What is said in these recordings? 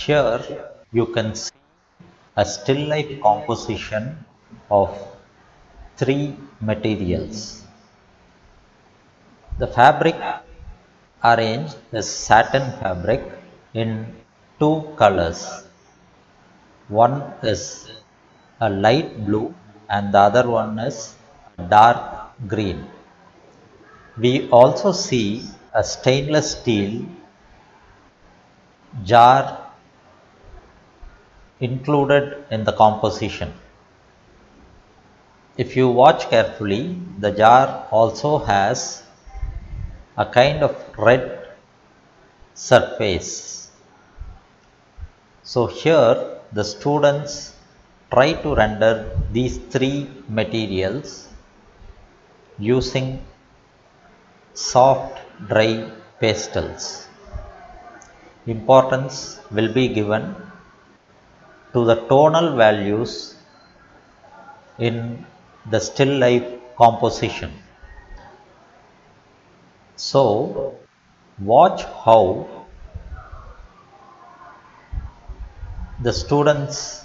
Here you can see a still life composition of three materials. The fabric arranged is satin fabric in two colors. One is a light blue and the other one is a dark green. We also see a stainless steel jar included in the composition. If you watch carefully, the jar also has a kind of red surface. So here the students try to render these three materials using soft dry pastels. Importance will be given to the tonal values in the still life composition. So watch how the students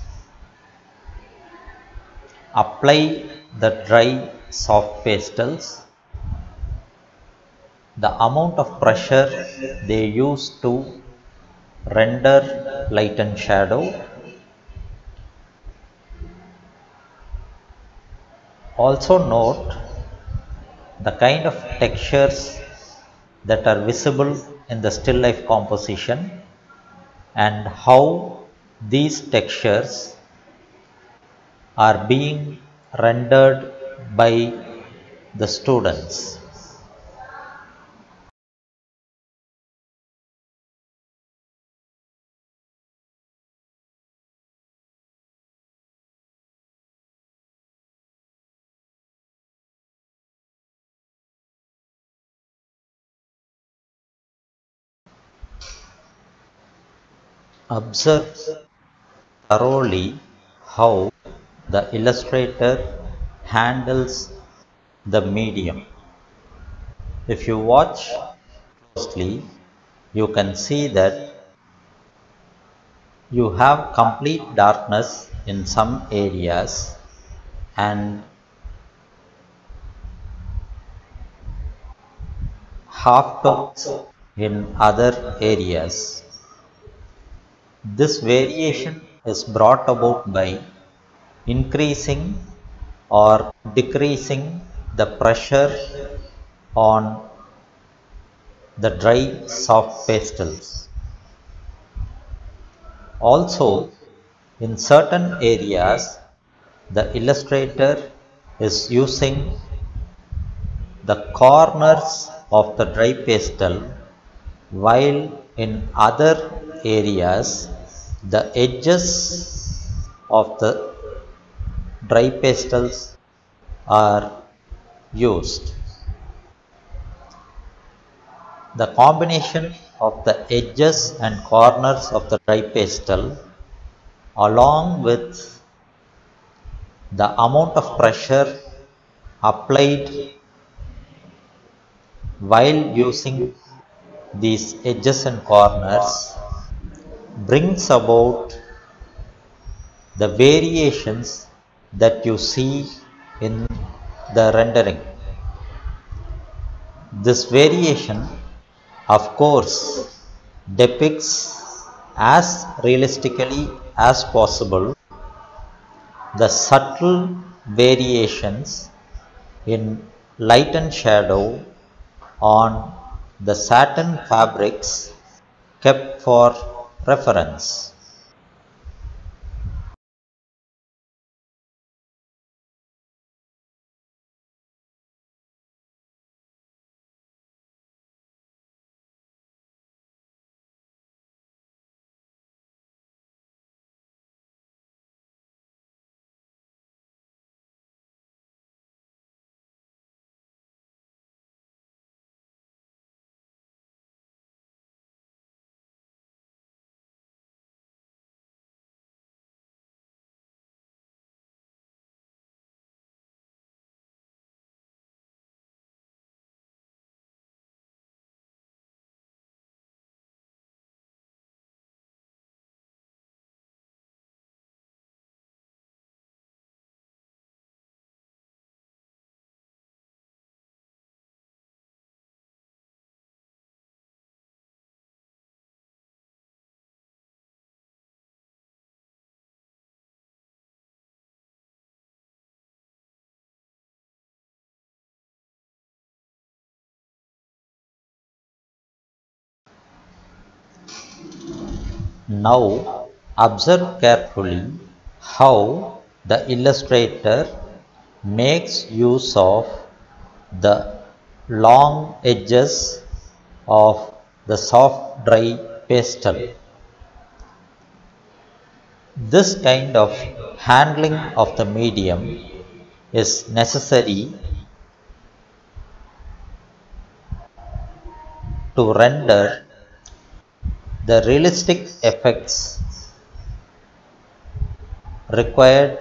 apply the dry soft pastels, the amount of pressure they use to render light and shadow. Also note the kind of textures that are visible in the still life composition and how these textures are being rendered by the students. Observe thoroughly how the illustrator handles the medium. If you watch closely, you can see that you have complete darkness in some areas and half tones in other areas. This variation is brought about by increasing or decreasing the pressure on the dry soft pastels. Also, in certain areas, the illustrator is using the corners of the dry pastel, while in other areas, the edges of the dry pastels are used. The combination of the edges and corners of the dry pastel along with the amount of pressure applied while using these edges and corners brings about the variations that you see in the rendering. This variation, of course, depicts as realistically as possible the subtle variations in light and shadow on the satin fabrics kept for reference. Now observe carefully how the illustrator makes use of the long edges of the soft dry pastel. This kind of handling of the medium is necessary to render the realistic effects required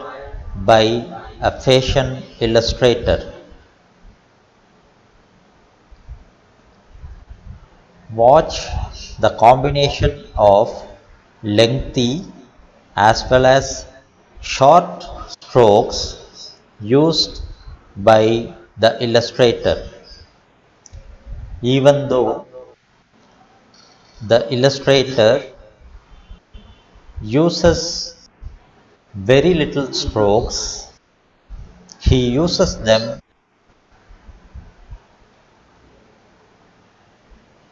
by a fashion illustrator. Watch the combination of lengthy as well as short strokes used by the illustrator. Even though the illustrator uses very little strokes, he uses them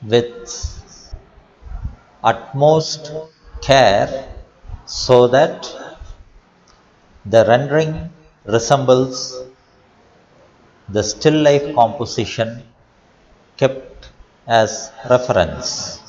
with utmost care so that the rendering resembles the still life composition kept as reference.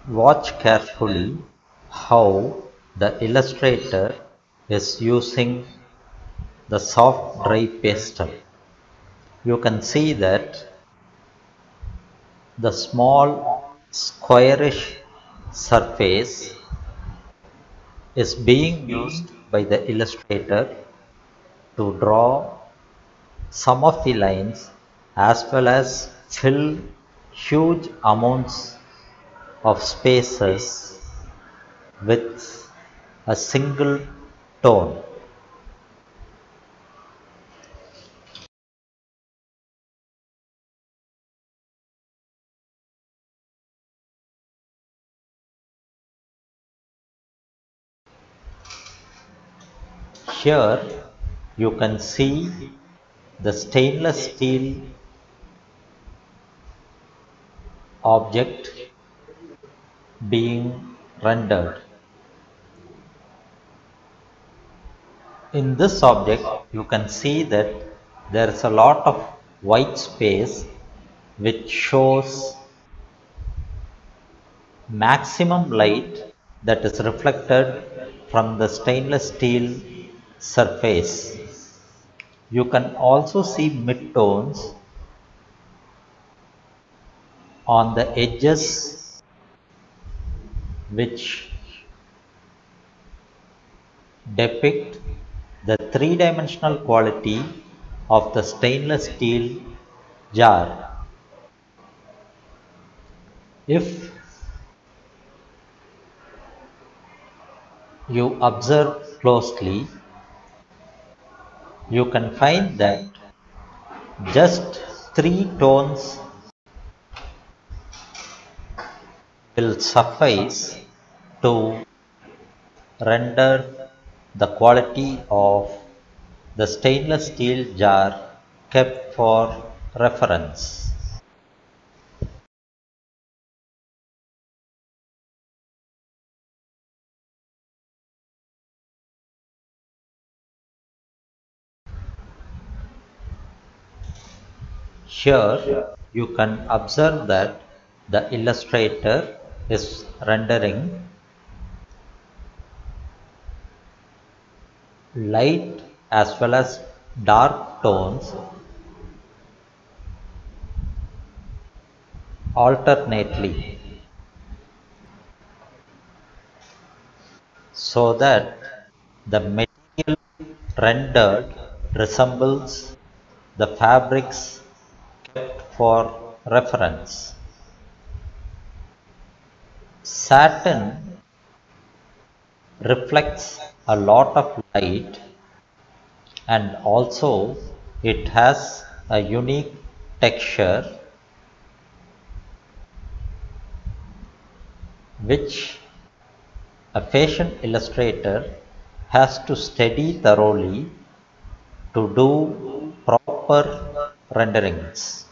Watch carefully how the illustrator is using the soft dry pastel. You can see that the small squarish surface is being used by the illustrator to draw some of the lines as well as fill huge amounts of spaces with a single tone. Here you can see the stainless steel object being rendered. In this object you can see that there is a lot of white space which shows maximum light that is reflected from the stainless steel surface. You can also see midtones on the edges which depict the three-dimensional quality of the stainless steel jar. If you observe closely, you can find that just three tones will suffice to render the quality of the stainless steel jar kept for reference. Here you can observe that the illustrator is rendering light as well as dark tones alternately so that the material rendered resembles the fabrics kept for reference. Saturn reflects a lot of light, and also it has a unique texture which a fashion illustrator has to study thoroughly to do proper renderings.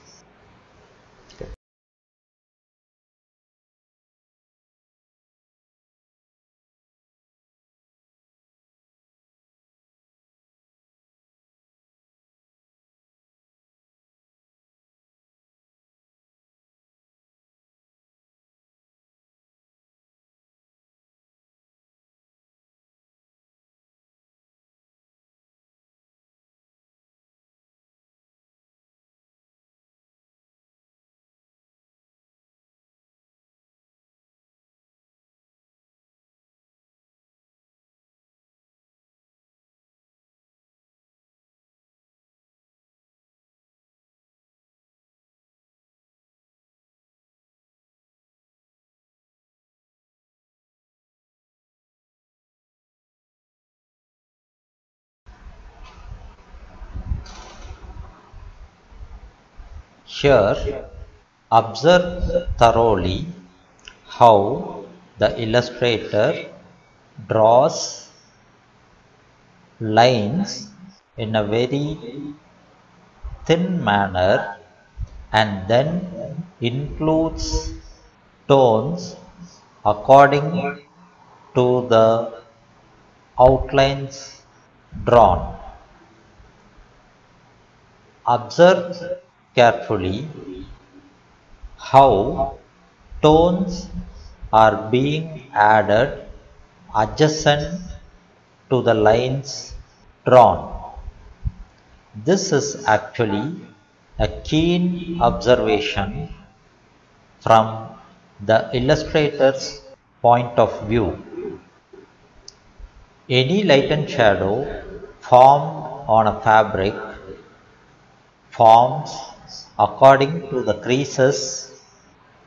Here, observe thoroughly how the illustrator draws lines in a very thin manner and then includes tones according to the outlines drawn. Observe carefully how tones are being added adjacent to the lines drawn. This is actually a keen observation from the illustrator's point of view. Any light and shadow formed on a fabric forms according to the creases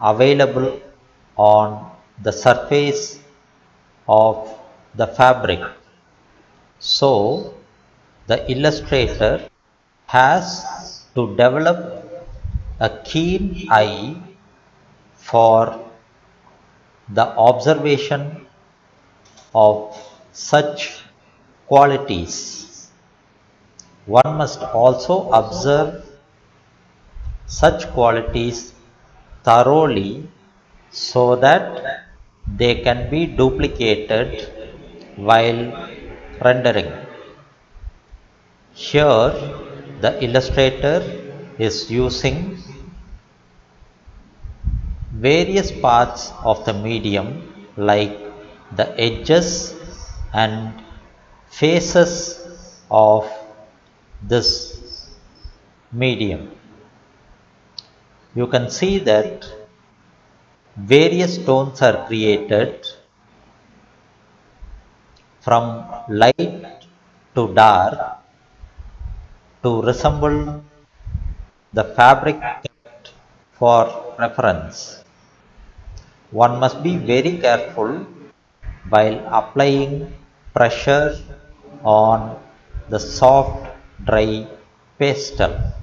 available on the surface of the fabric. So, the illustrator has to develop a keen eye for the observation of such qualities. One must also observe such qualities thoroughly so that they can be duplicated while rendering. Here, the illustrator is using various parts of the medium like the edges and faces of this medium. You can see that various tones are created from light to dark to resemble the fabric kept for reference. One must be very careful while applying pressure on the soft dry pastel.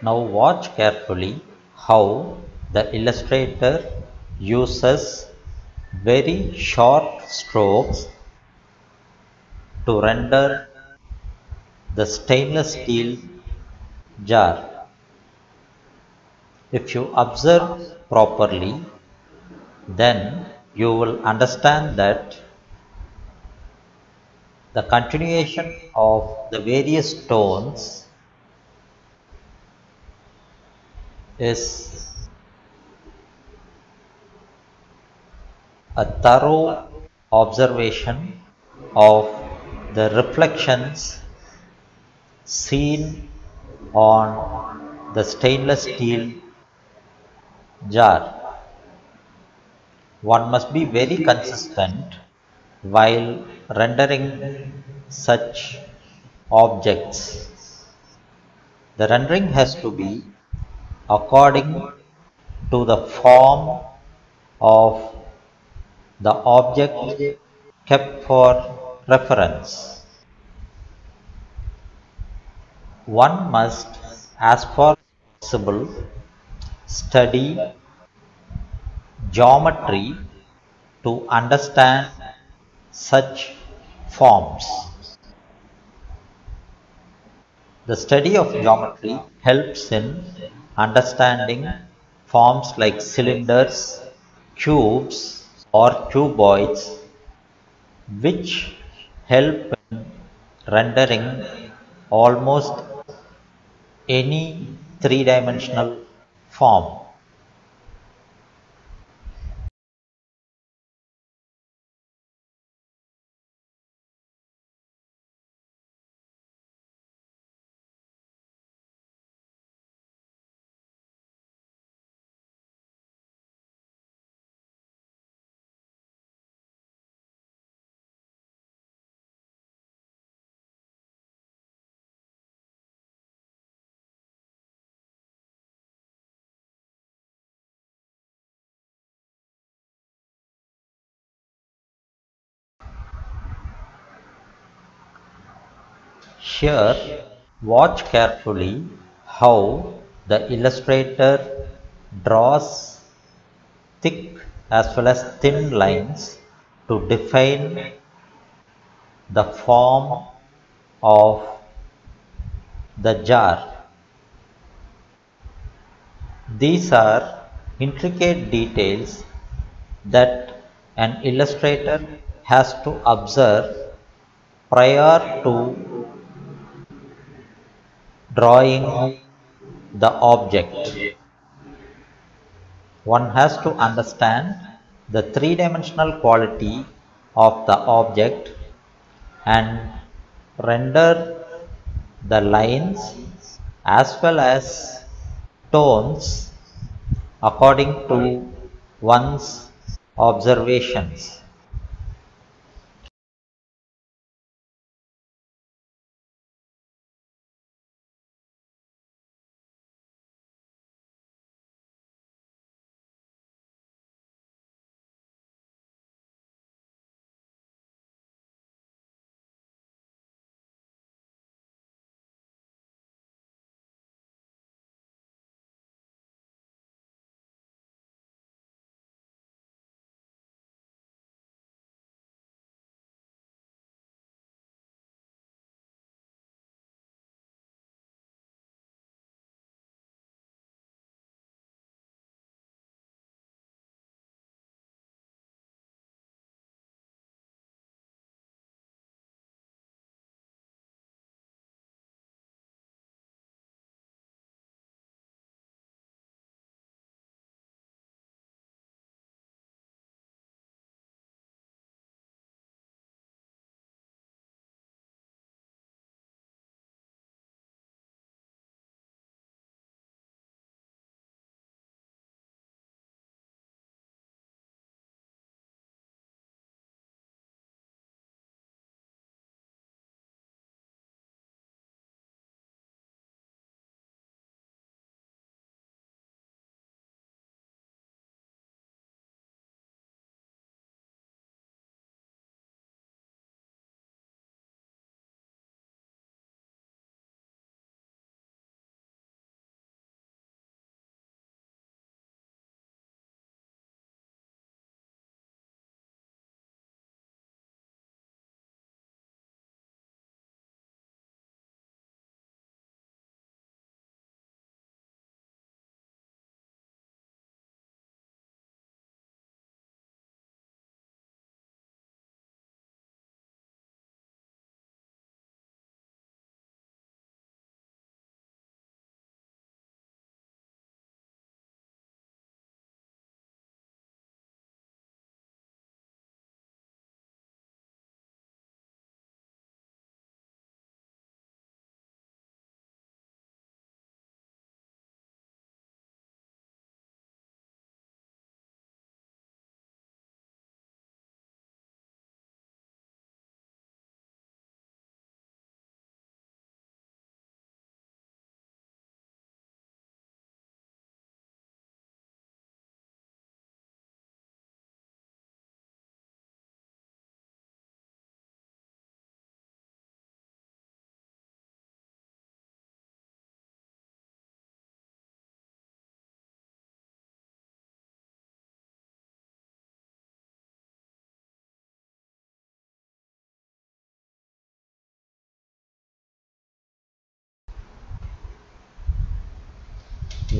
Now watch carefully how the illustrator uses very short strokes to render the stainless steel jar. If you observe properly, then you will understand that the continuation of the various tones is a thorough observation of the reflections seen on the stainless steel jar. One must be very consistent while rendering such objects. The rendering has to be according to the form of the object kept for reference. One must, as far as possible, study geometry to understand such forms. The study of geometry helps in understanding forms like cylinders, cubes, or cuboids, which help in rendering almost any three-dimensional form. Here, watch carefully how the illustrator draws thick as well as thin lines to define the form of the jar. These are intricate details that an illustrator has to observe prior to drawing the object. One has to understand the three-dimensional quality of the object and render the lines as well as tones according to one's observations.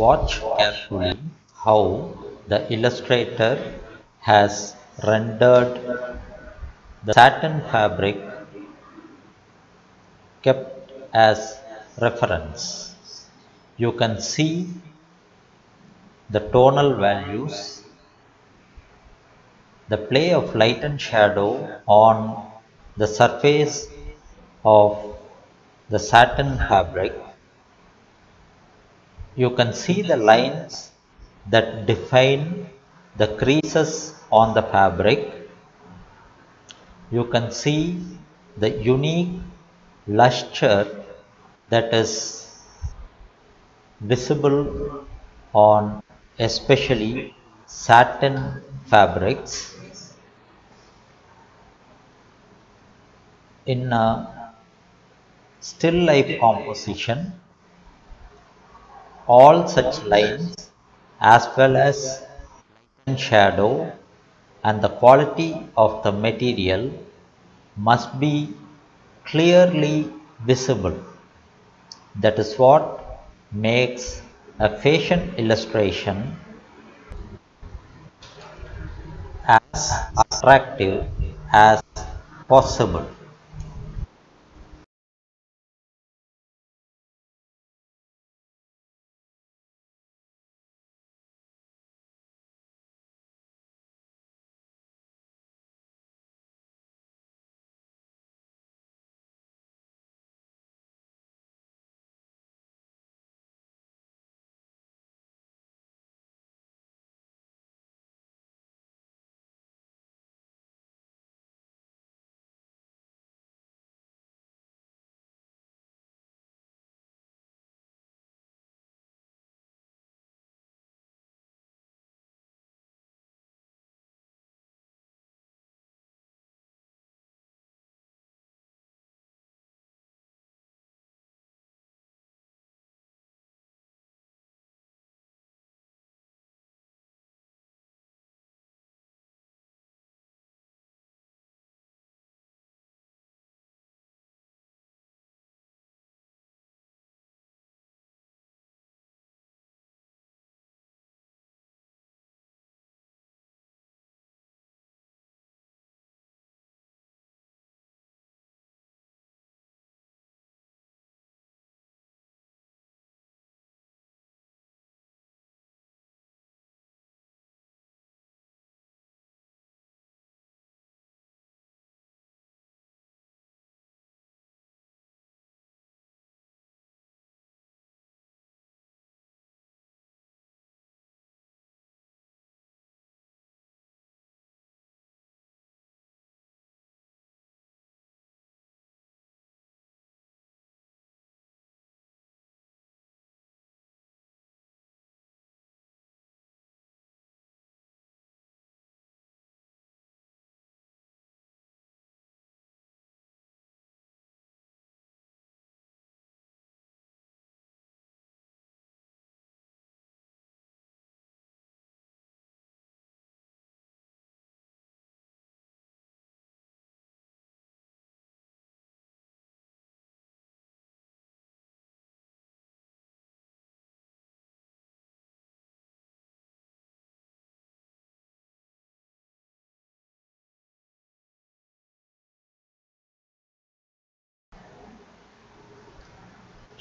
Watch carefully how the illustrator has rendered the satin fabric kept as reference. You can see the tonal values, the play of light and shadow on the surface of the satin fabric. You can see the lines that define the creases on the fabric. You can see the unique luster that is visible on especially satin fabrics. In a still life composition, all such lines as well as shadow and the quality of the material must be clearly visible. That is what makes a fashion illustration as attractive as possible.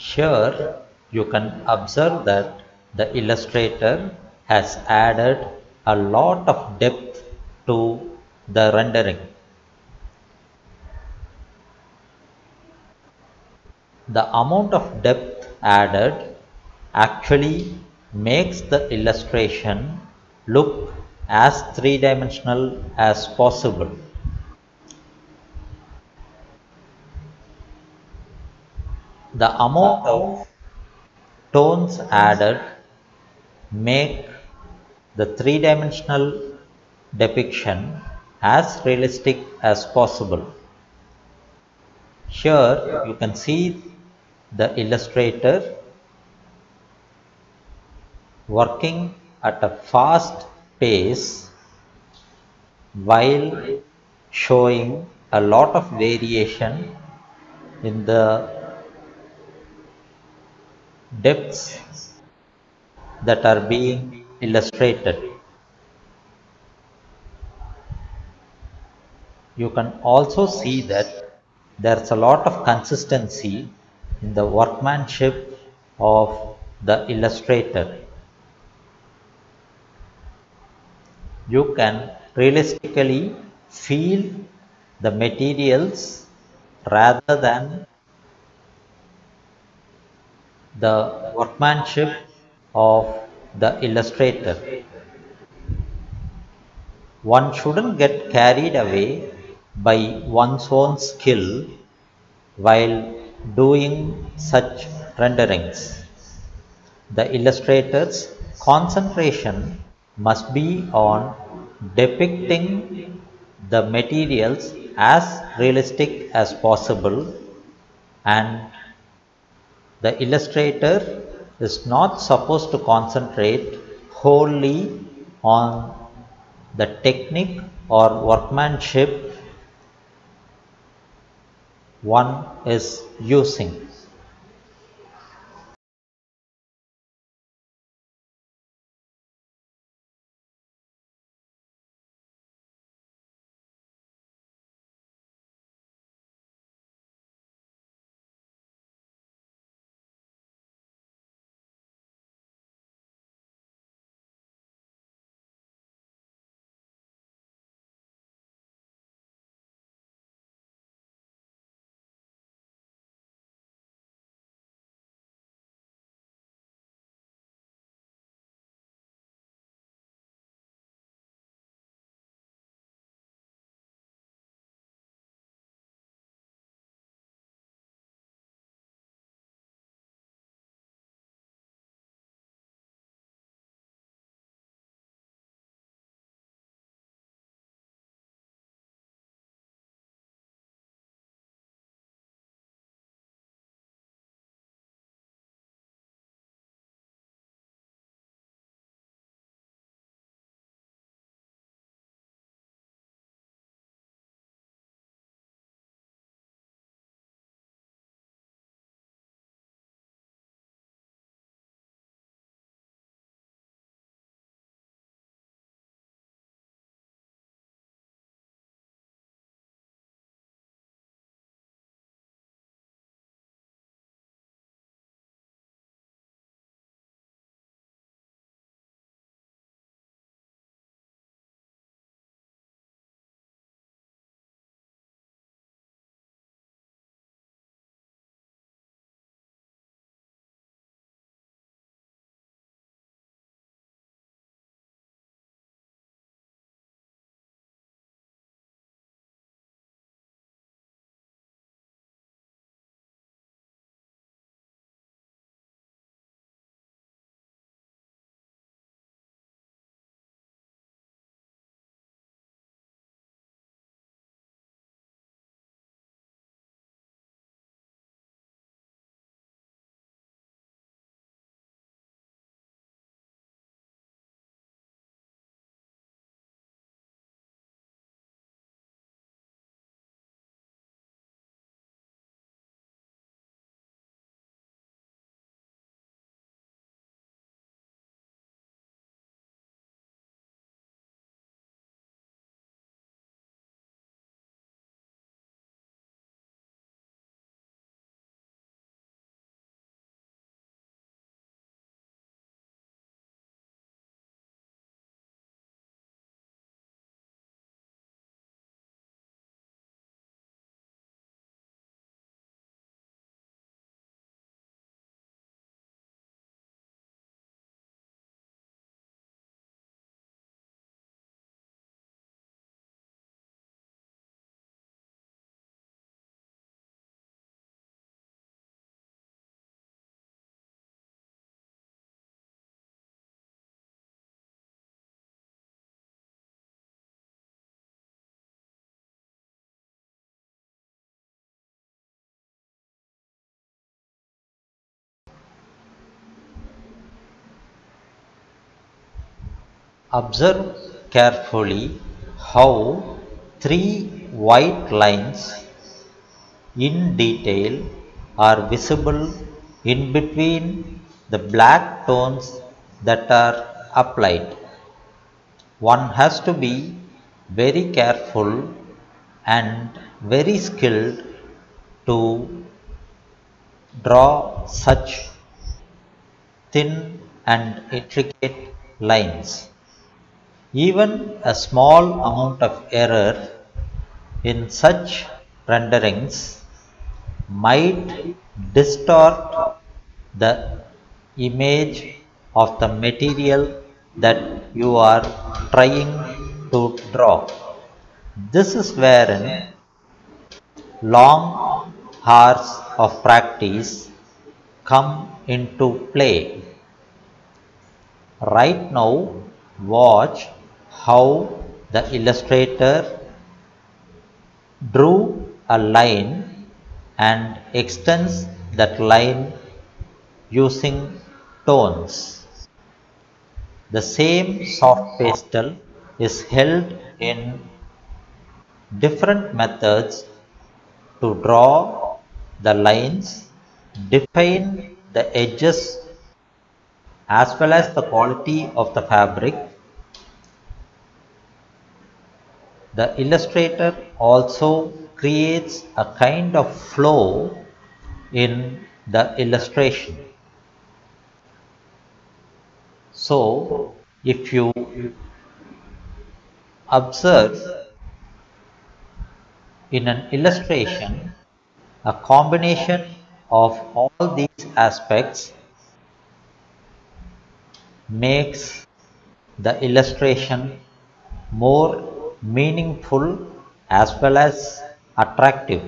Here you can observe that the illustrator has added a lot of depth to the rendering. The amount of depth added actually makes the illustration look as three-dimensional as possible. The amount of tones added make the three-dimensional depiction as realistic as possible. Here you can see the illustrator working at a fast pace while showing a lot of variation in the depths that are being illustrated. You can also see that there's a lot of consistency in the workmanship of the illustrator. You can realistically feel the materials rather than the workmanship of the illustrator. One shouldn't get carried away by one's own skill while doing such renderings. The illustrator's concentration must be on depicting the materials as realistic as possible, and the illustrator is not supposed to concentrate wholly on the technique or workmanship one is using. Observe carefully how three white lines in detail are visible in between the black tones that are applied. One has to be very careful and very skilled to draw such thin and intricate lines. Even a small amount of error in such renderings might distort the image of the material that you are trying to draw. This is wherein long hours of practice come into play. Right now, watch how the illustrator drew a line and extends that line using tones. The same soft pastel is held in different methods to draw the lines, define the edges as well as the quality of the fabric. The illustrator also creates a kind of flow in the illustration. So, if you observe in an illustration, a combination of all these aspects makes the illustration more meaningful as well as attractive.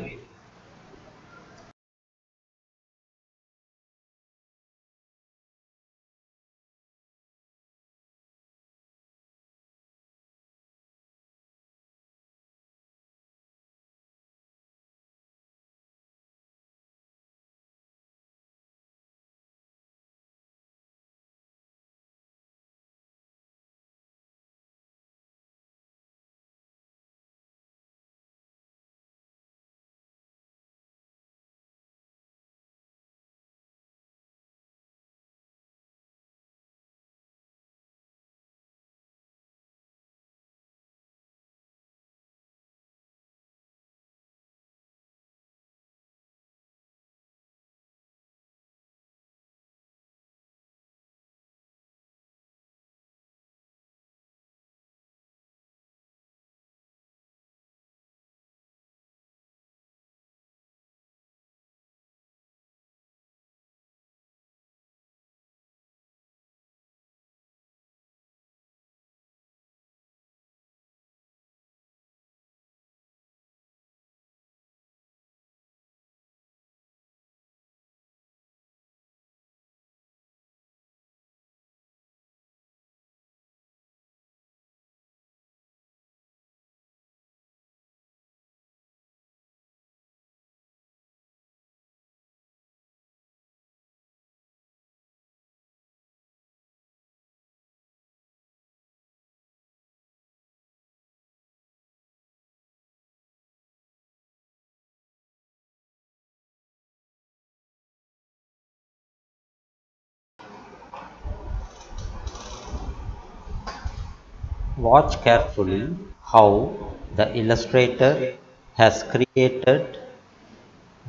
Watch carefully how the illustrator has created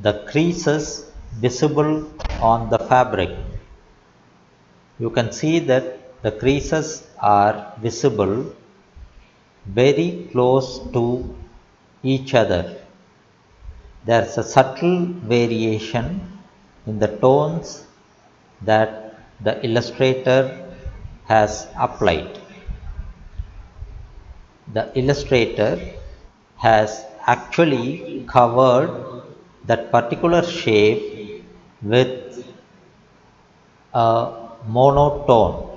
the creases visible on the fabric. You can see that the creases are visible very close to each other. There is a subtle variation in the tones that the illustrator has applied. The illustrator has actually covered that particular shape with a monotone.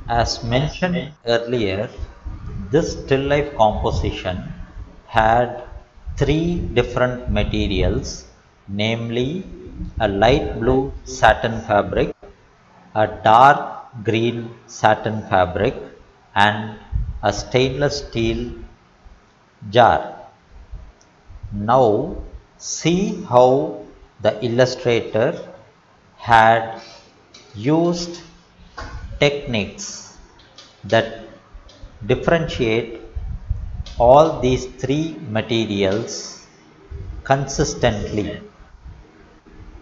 As mentioned earlier, this still life composition had three different materials, namely a light blue satin fabric, a dark green satin fabric, and a stainless steel jar. Now see how the illustrator had used techniques that differentiate all these three materials consistently.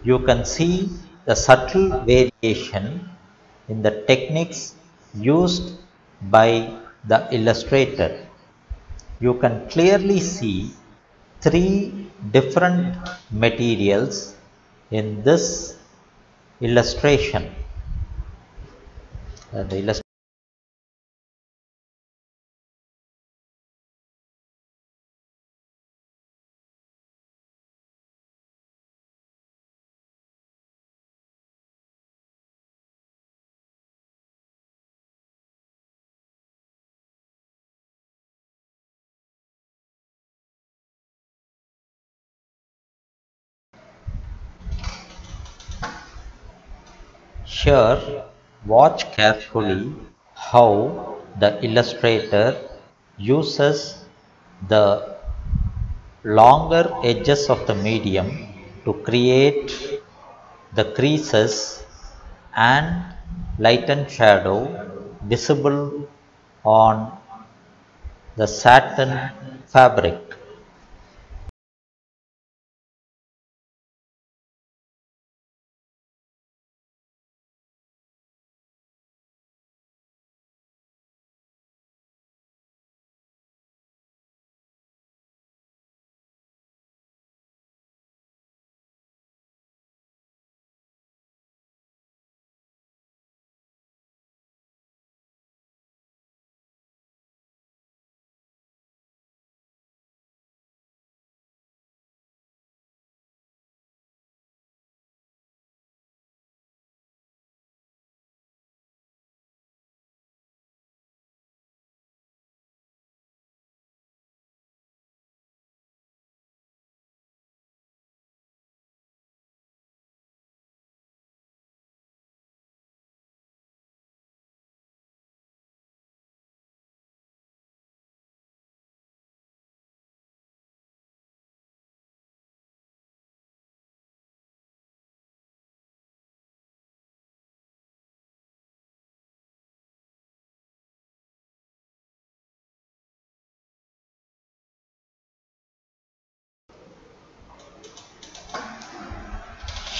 You can see the subtle variation in the techniques used by the illustrator. You can clearly see three different materials in this illustration. The illustration here, watch carefully how the illustrator uses the longer edges of the medium to create the creases and lighten shadow visible on the satin fabric.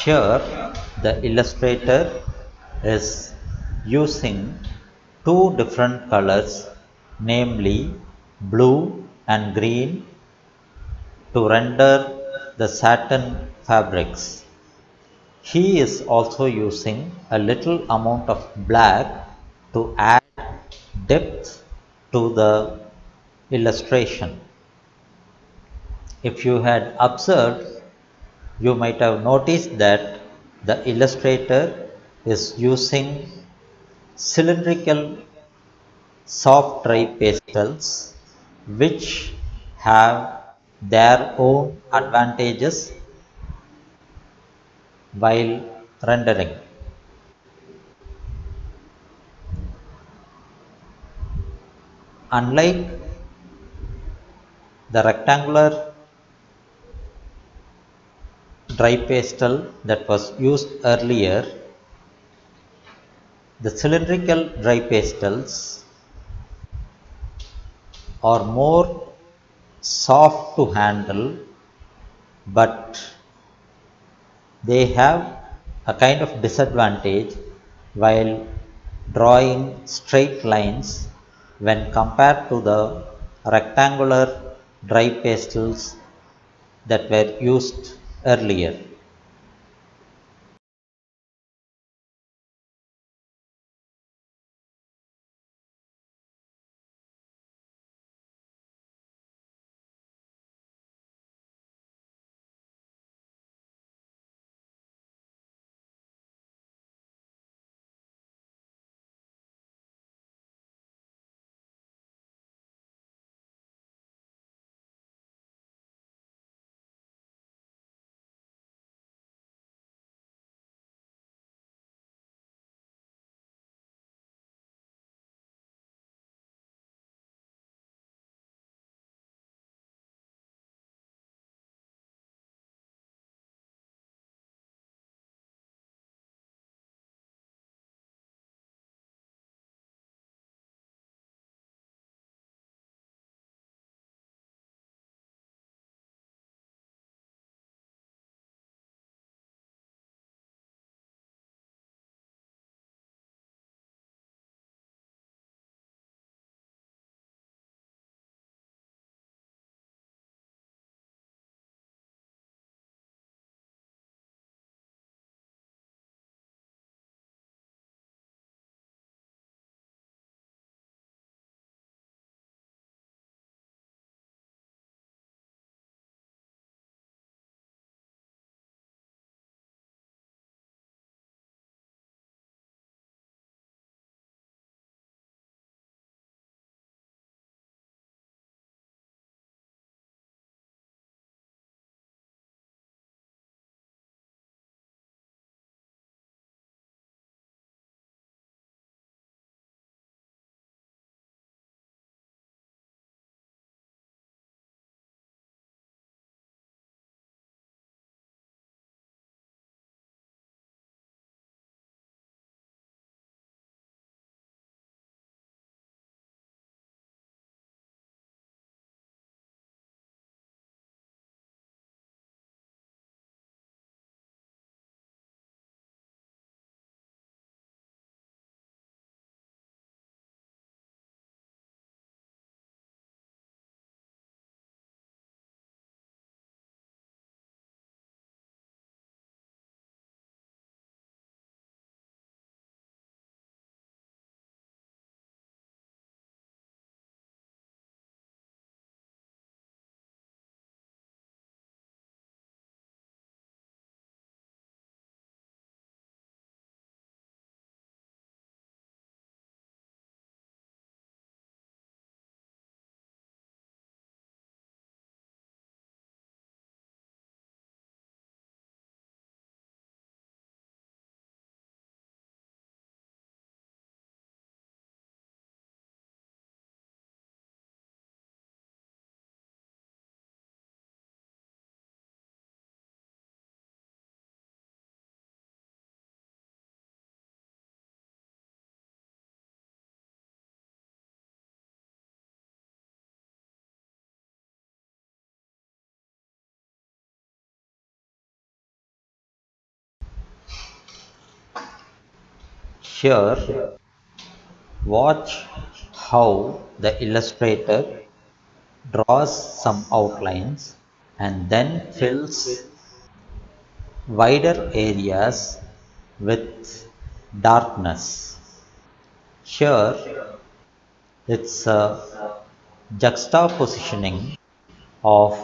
Here, the illustrator is using two different colors, namely blue and green, to render the satin fabrics. He is also using a little amount of black to add depth to the illustration. If you had observed, you might have noticed that the illustrator is using cylindrical soft dry pastels which have their own advantages while rendering. Unlike the rectangular dry pastel that was used earlier, the cylindrical dry pastels are more soft to handle, but they have a kind of disadvantage while drawing straight lines when compared to the rectangular dry pastels that were used earlier. Here, watch how the illustrator draws some outlines and then fills wider areas with darkness. Here, it's a juxtapositioning of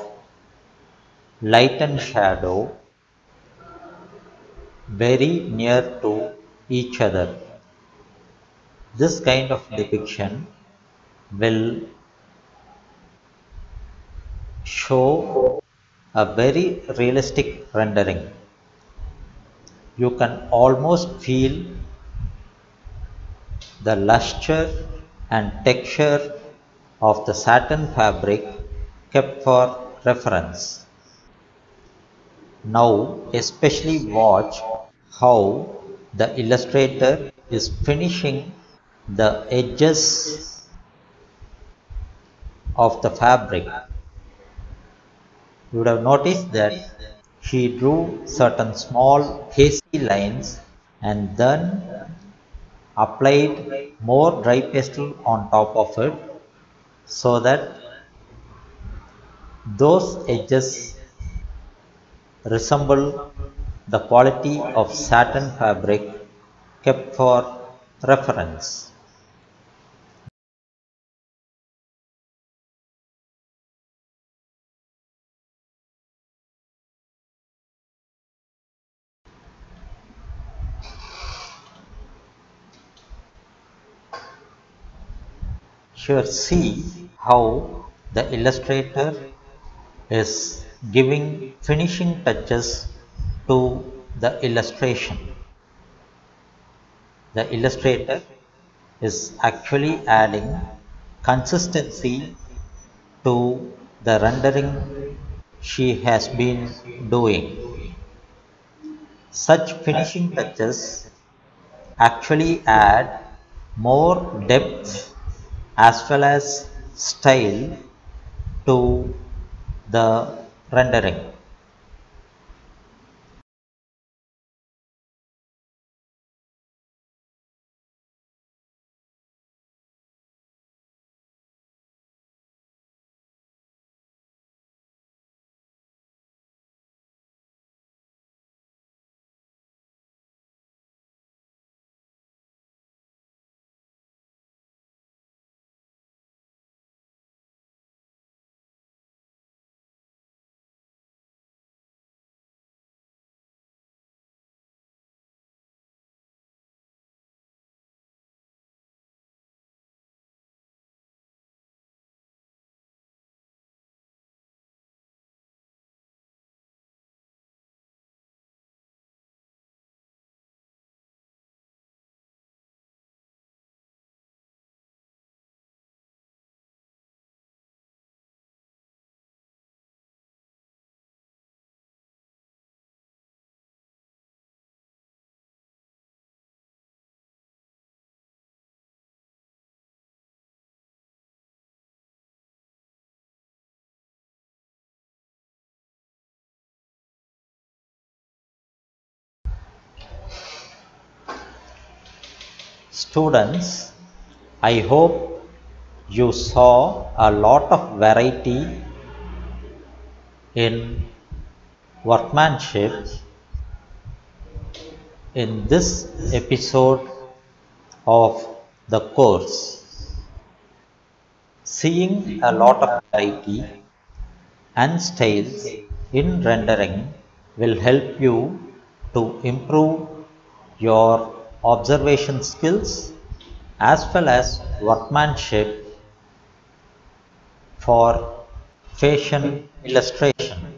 light and shadow very near to each other. This kind of depiction will show a very realistic rendering. You can almost feel the luster and texture of the satin fabric kept for reference. Now, especially watch how the illustrator is finishing the edges of the fabric. You would have noticed that she drew certain small hazy lines and then applied more dry pastel on top of it so that those edges resemble the quality of satin fabric kept for reference. Here see how the illustrator is giving finishing touches to the illustration. The illustrator is actually adding consistency to the rendering she has been doing. Such finishing touches actually add more depth as well as style to the rendering. Students, I hope you saw a lot of variety in workmanship in this episode of the course. Seeing a lot of variety and styles in rendering will help you to improve your observation skills as well as workmanship for fashion illustration.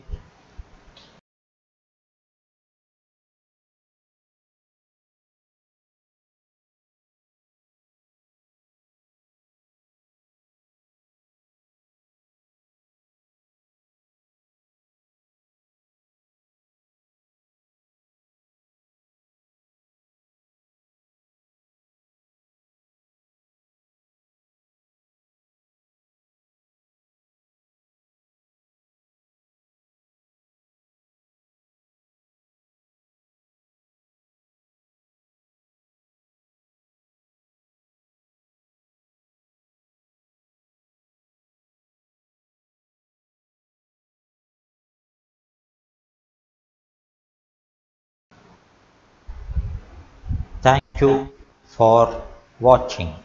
you for watching.